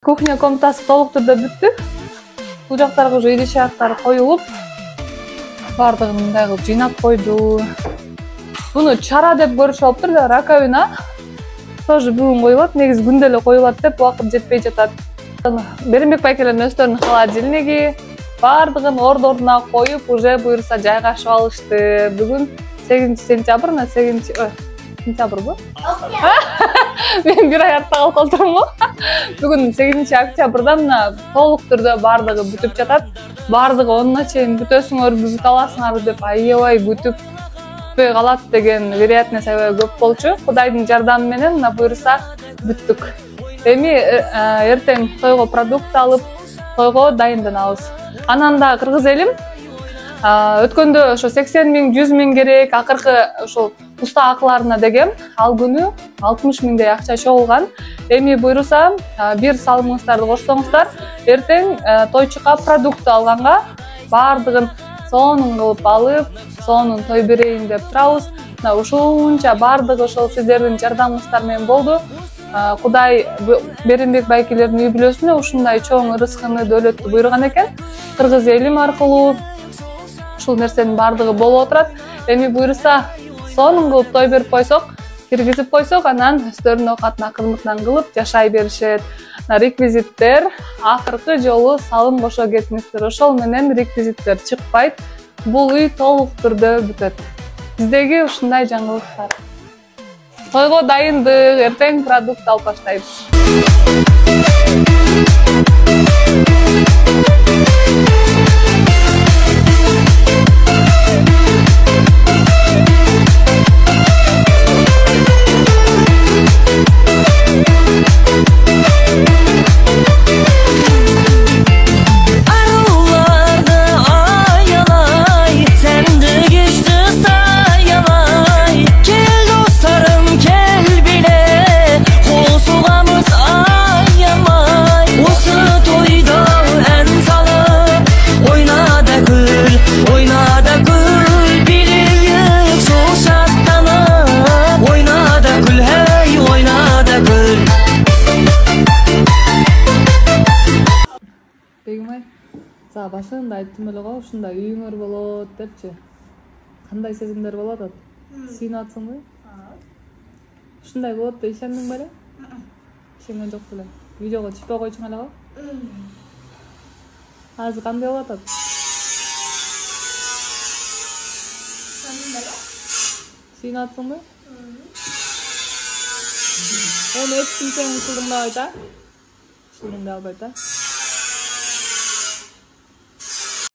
Кухня комнатасы толук түрдө бүттү. Бул жактарга уже идиш аяктары коюлуп, бардыгын мындай кылып жыйнап койду. Буну чара деп көрүшүп алыптыр да, раковина. Тоже бүгүн коюлат, негизи күндө эле коюлат деп убакыт жетпей жатат. Беримбек байкелердин өздөрүнүн холодильниги бардыгын ордуна коюп, уже буюрса жайгашып алышты. Бүгүн 8-сентябрь, сентябрбы? Мен бир ай артта калып калтырмынбы? Бүгүн 8-октябрда мына толук түрдө бардыгы бүтүп жатат. Бардыгы онуна чейин бүтөсүңөр, бүт аласыңар деп аябай бүтпөй калат деген вероятность аябай көп болчу. Кудайдын жардамы менен мына буюрса бүттүк. Эми эртең тойго продукт алып, тойго дайынданабыз. Анан да кыргыз элим өткөндө ошо 80 000, 100 000 керек, акыркы ошол уста акыларына дегем, ал күнү 60 000дей акча чогулган. Эми буюрса бир салымыңыздарды кошсоңуздар, эртең тойчукка продукт алганга бардыгын сонун кылып алып, сонун той берейин деп турабыз. Мына ушунча бардыгы ошол сиздердин жардамыңыздар менен болду. Кудай Беримбек байкелердин үй бүлөсүнө ушундай чоң ырыскыны, дөөлөттү буйруган экен. Кыргыз элим аркылуу ушул нерсенин бардыгы болуп отурат. Эми буюрса сонун кылып той берип койсок, киргизип койсок, анан өздөрүнүн оокатын акырмытынан кылып жашай беришет. Реквизиттер акыркы жолу салым кошо кетиңиздер. Ошол менен реквизиттер чыкпайт. Бул үй толук түрдө бүтөт. Биздеги ушундай жаңылыктар. Тойго дайындык, эртең продукт алып баштайбыз. Башында айттым эле го, ушундай үйүңөр болот депчи. Кандай сезимдер болот атат? Сүйүнүп атсыңбы? Ушундай болот деп ишендиң беле? Ишенген жок беле. Видеого түшпөй койчуң эле го? Азыр кандай болот атат? Сүйүнүп атсыңбы? Оны өчтүн сен ушулдуңда айта. Ушулдуңда албайт, а?